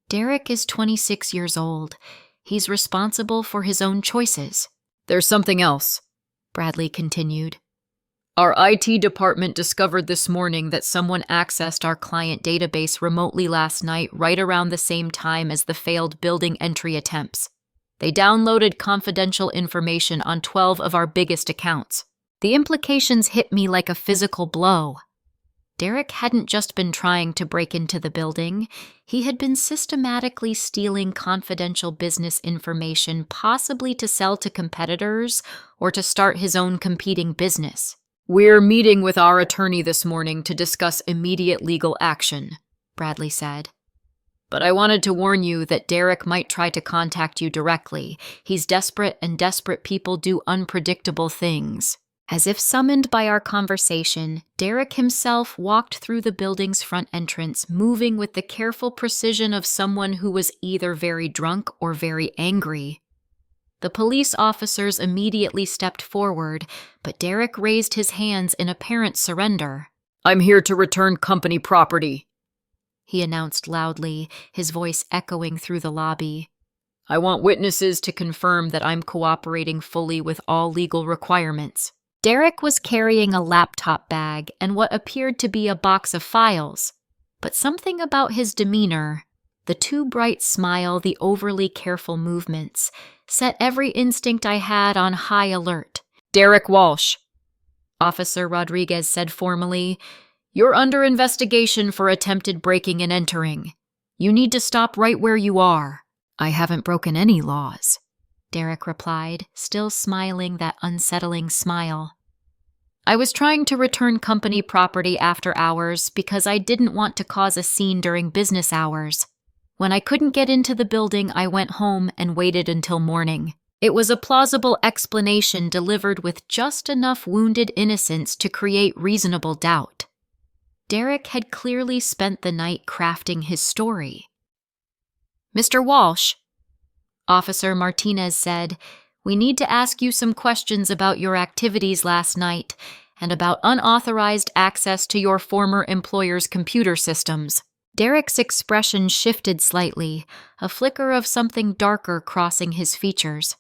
[SPEAKER 2] Derek is 26 years old. He's responsible for his own choices. There's something else, Bradley continued. Our IT department discovered this morning that someone accessed our client database remotely last night right around the same time as the failed building entry attempts. They downloaded confidential information on 12 of our biggest accounts. The implications hit me like a physical blow. Derek hadn't just been trying to break into the building. He had been systematically stealing confidential business information, possibly to sell to competitors or to start his own competing business. We're meeting with our attorney this morning to discuss immediate legal action, Bradley said. But I wanted to warn you that Derek might try to contact you directly. He's desperate, and desperate people do unpredictable things. As if summoned by our conversation, Derek himself walked through the building's front entrance, moving with the careful precision of someone who was either very drunk or very angry. The police officers immediately stepped forward, but Derek raised his hands in apparent surrender. I'm here to return company property, he announced loudly, his voice echoing through the lobby. I want witnesses to confirm that I'm cooperating fully with all legal requirements. Derek was carrying a laptop bag and what appeared to be a box of files, but something about his demeanor, the too bright smile, the overly careful movements, set every instinct I had on high alert. Derek Walsh, Officer Rodriguez said formally, you're under investigation for attempted breaking and entering. You need to stop right where you are. I haven't broken any laws, Derek replied, still smiling that unsettling smile. I was trying to return company property after hours because I didn't want to cause a scene during business hours. When I couldn't get into the building, I went home and waited until morning. It was a plausible explanation delivered with just enough wounded innocence to create reasonable doubt. Derek had clearly spent the night crafting his story. Mr. Walsh, Officer Martinez said, we need to ask you some questions about your activities last night and about unauthorized access to your former employer's computer systems. Derek's expression shifted slightly, a flicker of something darker crossing his features.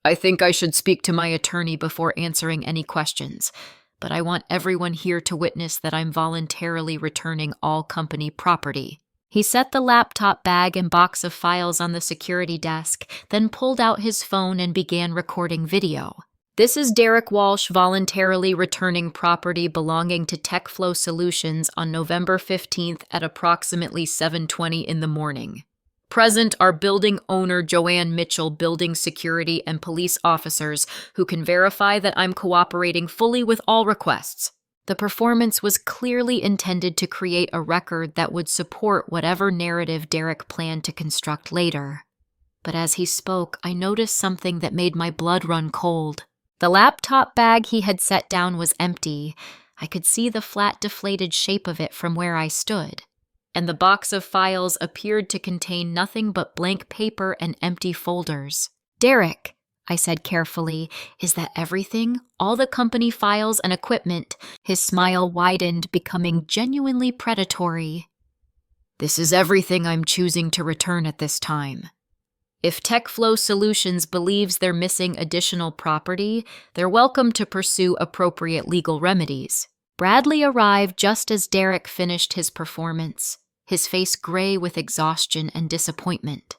[SPEAKER 2] I think I should speak to my attorney before answering any questions, but I want everyone here to witness that I'm voluntarily returning all company property. He set the laptop bag and box of files on the security desk, then pulled out his phone and began recording video. This is Derek Walsh voluntarily returning property belonging to TechFlow Solutions on November 15th at approximately 7:20 in the morning. Present are building owner Joanne Mitchell, building security, and police officers who can verify that I'm cooperating fully with all requests. The performance was clearly intended to create a record that would support whatever narrative Derek planned to construct later. But as he spoke, I noticed something that made my blood run cold. The laptop bag he had set down was empty. I could see the flat, deflated shape of it from where I stood. And the box of files appeared to contain nothing but blank paper and empty folders. Derek, I said carefully, is that everything? All the company files and equipment? His smile widened, becoming genuinely predatory. This is everything I'm choosing to return at this time. If TechFlow Solutions believes they're missing additional property, they're welcome to pursue appropriate legal remedies. Bradley arrived just as Derek finished his performance, his face gray with exhaustion and disappointment.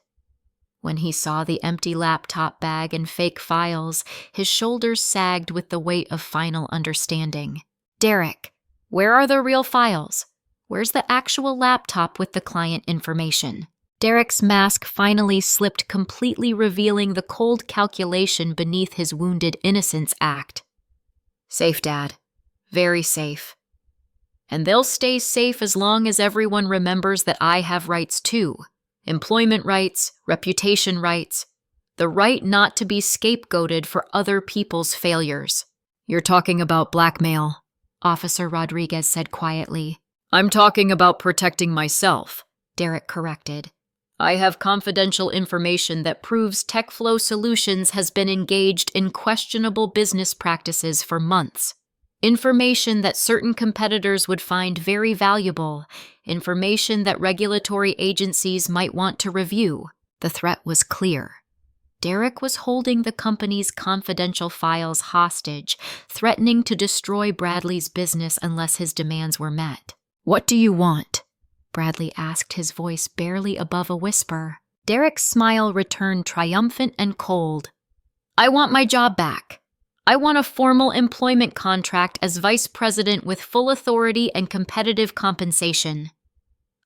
[SPEAKER 2] When he saw the empty laptop bag and fake files, his shoulders sagged with the weight of final understanding. Derek, where are the real files?
[SPEAKER 1] Where's the actual laptop with the client information? Derek's mask finally slipped, completely revealing the cold calculation beneath his wounded innocence act. Safe, Dad. Very safe. And they'll stay safe as long as everyone remembers that I have rights too. Employment rights, reputation rights, the right not to be scapegoated for other people's failures. You're talking about blackmail, Officer Rodriguez said quietly. I'm talking about protecting myself, Derek corrected. I have confidential information that proves TechFlow Solutions has been engaged in questionable business practices for months. Information that certain competitors would find very valuable, information that regulatory agencies might want to review. The threat was clear. Derek was holding the company's confidential files hostage, threatening to destroy Bradley's business unless his demands were met. What do you want? Bradley asked, his voice barely above a whisper. Derek's smile returned triumphant and cold. I want my job back. I want a formal employment contract as vice president with full authority and competitive compensation.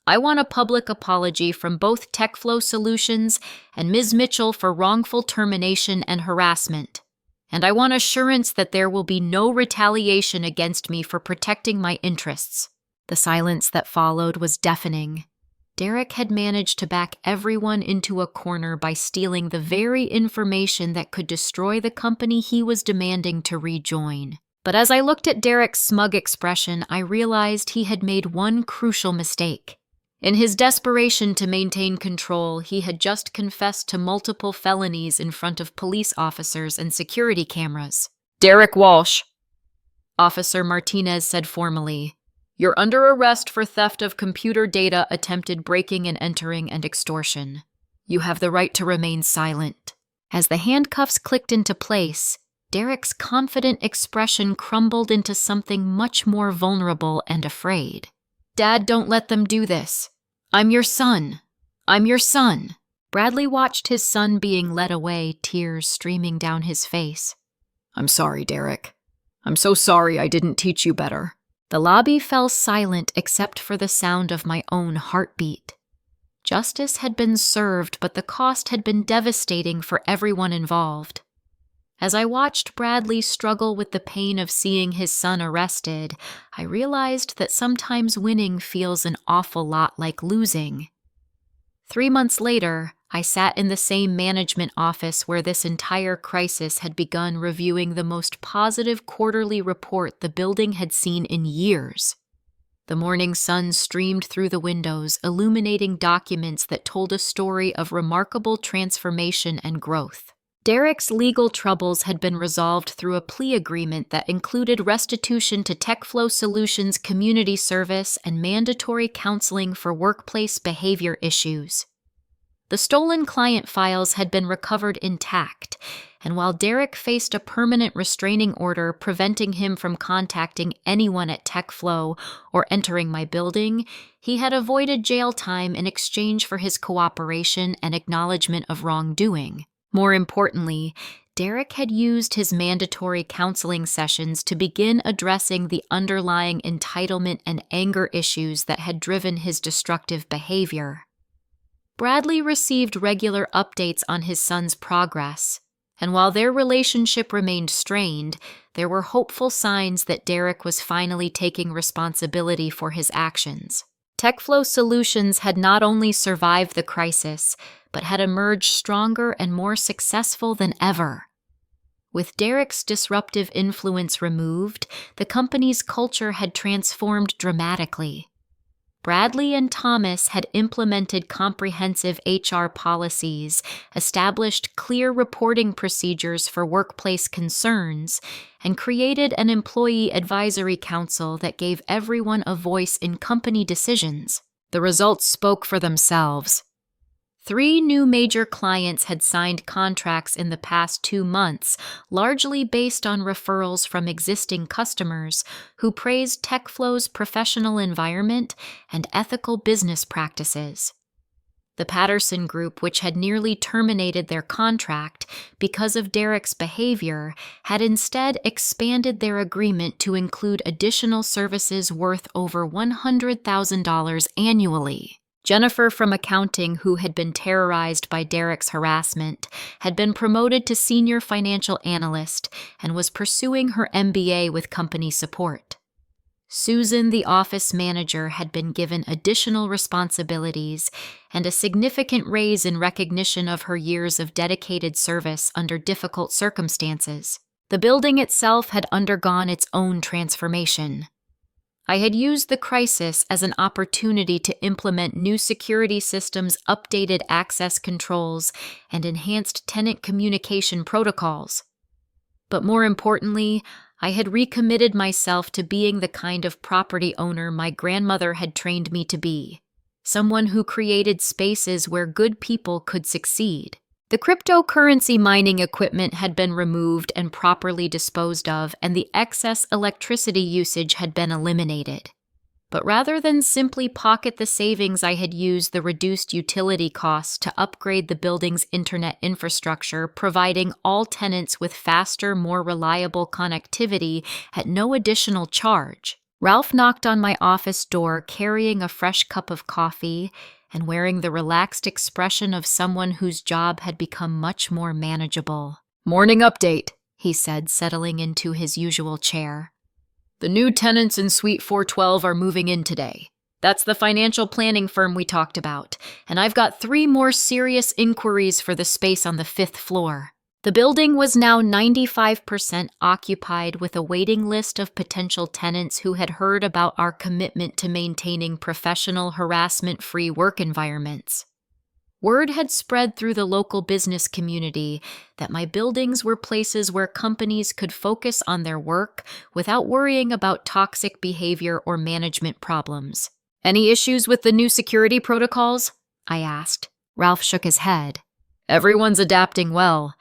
[SPEAKER 1] I want a public apology from both TechFlow Solutions and Ms. Mitchell for wrongful termination and harassment. And I want assurance that there will be no retaliation against me for protecting my interests. The silence that followed was deafening. Derek had managed to back everyone into a corner by stealing the very information that could destroy the company he was demanding to rejoin. But as I looked at Derek's smug expression, I realized he had made one crucial mistake. In his desperation to maintain control, he had just confessed to multiple felonies in front of police officers and security cameras. Derek Walsh, Officer Martinez said formally, you're under arrest for theft of computer data, attempted breaking and entering, and extortion. You have the right to remain silent. As the handcuffs clicked into place, Derek's confident expression crumbled into something much more vulnerable and afraid. Dad, don't let them do this. I'm your son. I'm your son. Bradley watched his son being led away, tears streaming down his face. I'm sorry, Derek. I'm so sorry I didn't teach you better. The lobby fell silent except for the sound of my own heartbeat. Justice had been served, but the cost had been devastating for everyone involved. As I watched Bradley struggle with the pain of seeing his son arrested, I realized that sometimes winning feels an awful lot like losing. 3 months later, I sat in the same management office where this entire crisis had begun, reviewing the most positive quarterly report the building had seen in years. The morning sun streamed through the windows, illuminating documents that told a story of remarkable transformation and growth. Derek's legal troubles had been resolved through a plea agreement that included restitution to TechFlow Solutions community service and mandatory counseling for workplace behavior issues. The stolen client files had been recovered intact, and while Derek faced a permanent restraining order preventing him from contacting anyone at TechFlow or entering my building, he had avoided jail time in exchange for his cooperation and acknowledgement of wrongdoing. More importantly, Derek had used his mandatory counseling sessions to begin addressing the underlying entitlement and anger issues that had driven his destructive behavior. Bradley received regular updates on his son's progress, and while their relationship remained strained, there were hopeful signs that Derek was finally taking responsibility for his actions. TechFlow Solutions had not only survived the crisis, but had emerged stronger and more successful than ever. With Derek's disruptive influence removed, the company's culture had transformed dramatically. Bradley and Thomas had implemented comprehensive HR policies, established clear reporting procedures for workplace concerns, and created an employee advisory council that gave everyone a voice in company decisions. The results spoke for themselves. 3 new major clients had signed contracts in the past 2 months, largely based on referrals from existing customers who praised TechFlow's professional environment and ethical business practices. The Patterson Group, which had nearly terminated their contract because of Derek's behavior, had instead expanded their agreement to include additional services worth over $100,000 annually. Jennifer from accounting, who had been terrorized by Derek's harassment, had been promoted to senior financial analyst and was pursuing her MBA with company support. Susan, the office manager, had been given additional responsibilities and a significant raise in recognition of her years of dedicated service under difficult circumstances. The building itself had undergone its own transformation. I had used the crisis as an opportunity to implement new security systems, updated access controls, and enhanced tenant communication protocols. But more importantly, I had recommitted myself to being the kind of property owner my grandmother had trained me to be, someone who created spaces where good people could succeed. The cryptocurrency mining equipment had been removed and properly disposed of, and the excess electricity usage had been eliminated. But rather than simply pocket the savings, I had used the reduced utility costs to upgrade the building's internet infrastructure, providing all tenants with faster, more reliable connectivity at no additional charge. Ralph knocked on my office door carrying a fresh cup of coffee and wearing the relaxed expression of someone whose job had become much more manageable.
[SPEAKER 2] "Morning update,"
[SPEAKER 1] he said, settling into his usual chair.
[SPEAKER 2] "The new tenants in Suite 412 are moving in today. That's the financial planning firm we talked about, and I've got 3 more serious inquiries for the space on the 5th floor."
[SPEAKER 1] The building was now 95% occupied, with a waiting list of potential tenants who had heard about our commitment to maintaining professional, harassment-free work environments. Word had spread through the local business community that my buildings were places where companies could focus on their work without worrying about toxic behavior or management problems.
[SPEAKER 2] "Any issues with the new security protocols?"
[SPEAKER 1] I asked. Ralph shook his head.
[SPEAKER 2] "Everyone's adapting well.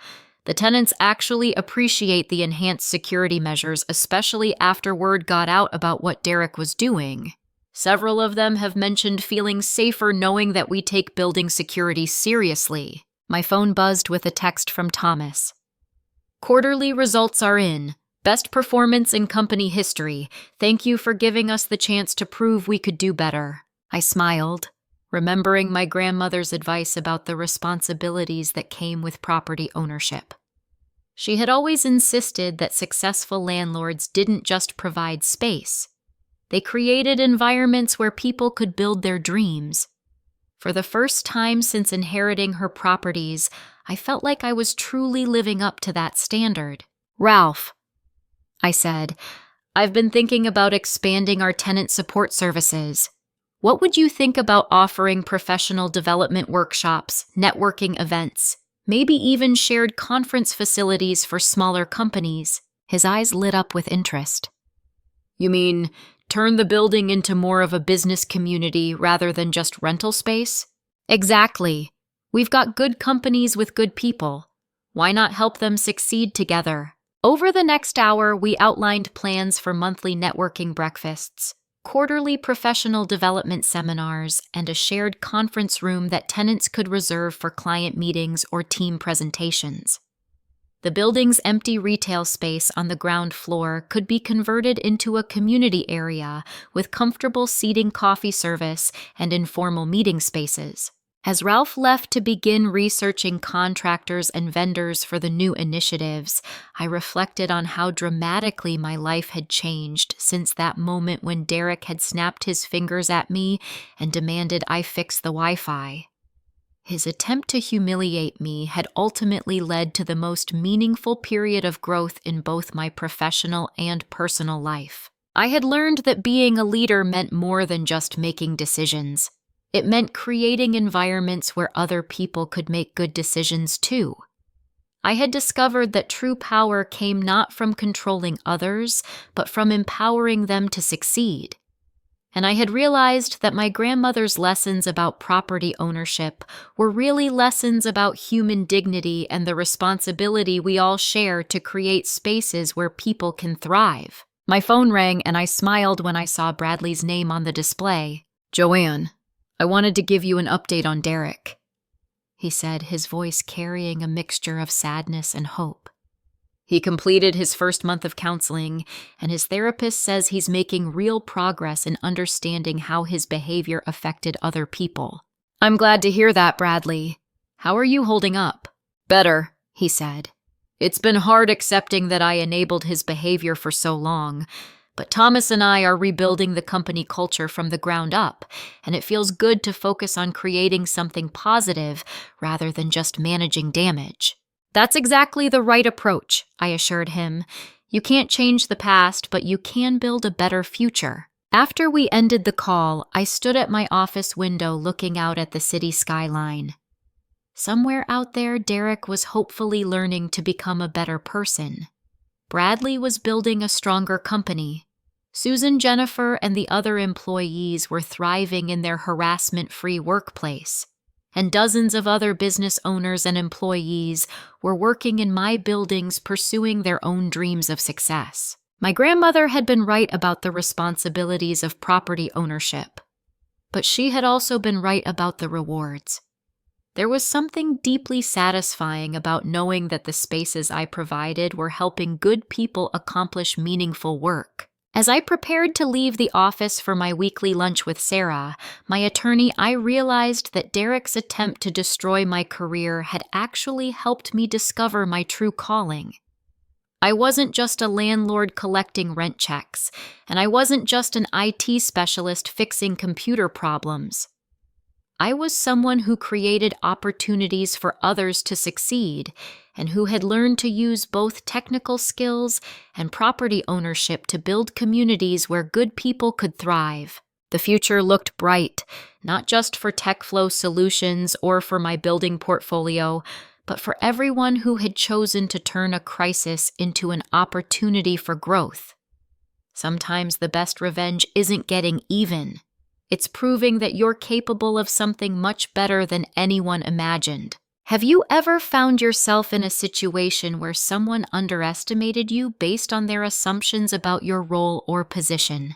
[SPEAKER 2] The tenants actually appreciate the enhanced security measures, especially after word got out about what Derek was doing. Several of them have mentioned feeling safer knowing that we take building security seriously."
[SPEAKER 1] My phone buzzed with a text from Thomas.
[SPEAKER 2] "Quarterly results are in. Best performance in company history. Thank you for giving us the chance to prove we could do better."
[SPEAKER 1] I smiled, remembering my grandmother's advice about the responsibilities that came with property ownership. She had always insisted that successful landlords didn't just provide space. They created environments where people could build their dreams. For the first time since inheriting her properties, I felt like I was truly living up to that standard.
[SPEAKER 2] "Ralph,"
[SPEAKER 1] I said,
[SPEAKER 2] "I've been thinking about expanding our tenant support services. What would you think about offering professional development workshops, networking events, maybe even shared conference facilities for smaller companies?"
[SPEAKER 1] His eyes lit up with interest.
[SPEAKER 2] "You mean turn the building into more of a business community rather than just rental space?"
[SPEAKER 1] "Exactly. We've got good companies with good people. Why not help them succeed together?" Over the next hour, we outlined plans for monthly networking breakfasts, quarterly professional development seminars, and a shared conference room that tenants could reserve for client meetings or team presentations. The building's empty retail space on the ground floor could be converted into a community area with comfortable seating, coffee service, and informal meeting spaces. As Ralph left to begin researching contractors and vendors for the new initiatives, I reflected on how dramatically my life had changed since that moment when Derek had snapped his fingers at me and demanded I fix the Wi-Fi. His attempt to humiliate me had ultimately led to the most meaningful period of growth in both my professional and personal life. I had learned that being a leader meant more than just making decisions. It meant creating environments where other people could make good decisions too. I had discovered that true power came not from controlling others, but from empowering them to succeed. And I had realized that my grandmother's lessons about property ownership were really lessons about human dignity and the responsibility we all share to create spaces where people can thrive. My phone rang and I smiled when I saw Bradley's name on the display.
[SPEAKER 2] "Joanne, I wanted to give you an update on Derek, he said, his voice carrying a mixture of sadness and hope. He completed his first month of counseling, and his therapist says he's making real progress in understanding how his behavior affected other people. I'm glad to hear that, Bradley. How are you holding up? Better, he said. It's been hard accepting that I enabled his behavior for so long, but Thomas and I are rebuilding the company culture from the ground up, and it feels good to focus on creating something positive rather than just managing damage. That's exactly the right approach, I assured him. You can't change the past, but you can build a better future. After we ended the call, I stood at my office window looking out at the city skyline. Somewhere out there, Derek was hopefully learning to become a better person. Bradley was building a stronger company. Susan, Jennifer, and the other employees were thriving in their harassment-free workplace. And dozens of other business owners and employees were working in my buildings pursuing their own dreams of success. My grandmother had been right about the responsibilities of property ownership, but she had also been right about the rewards. There was something deeply satisfying about knowing that the spaces I provided were helping good people accomplish meaningful work. As I prepared to leave the office for my weekly lunch with Sarah, my attorney, I realized that Derek's attempt to destroy my career had actually helped me discover my true calling. I wasn't just a landlord collecting rent checks, and I wasn't just an IT specialist fixing computer problems. I was someone who created opportunities for others to succeed, and who had learned to use both technical skills and property ownership to build communities where good people could thrive. The future looked bright, not just for TechFlow Solutions or for my building portfolio, but for everyone who had chosen to turn a crisis into an opportunity for growth. Sometimes the best revenge isn't getting even. It's proving that you're capable of something much better than anyone imagined. Have you ever found yourself in a situation where someone underestimated you based on their assumptions about your role or position?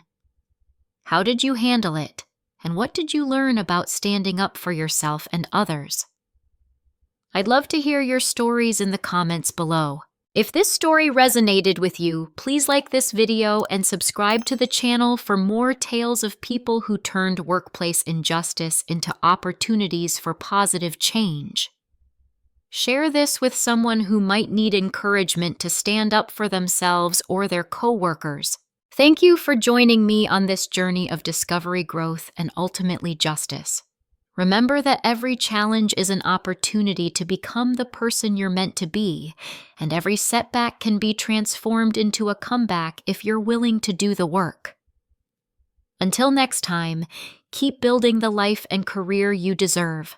[SPEAKER 2] How did you handle it, and what did you learn about standing up for yourself and others? I'd love to hear your stories in the comments below. If this story resonated with you, please like this video and subscribe to the channel for more tales of people who turned workplace injustice into opportunities for positive change. Share this with someone who might need encouragement to stand up for themselves or their coworkers. Thank you for joining me on this journey of discovery, growth, and ultimately justice. Remember that every challenge is an opportunity to become the person you're meant to be, and every setback can be transformed into a comeback if you're willing to do the work. Until next time, keep building the life and career you deserve.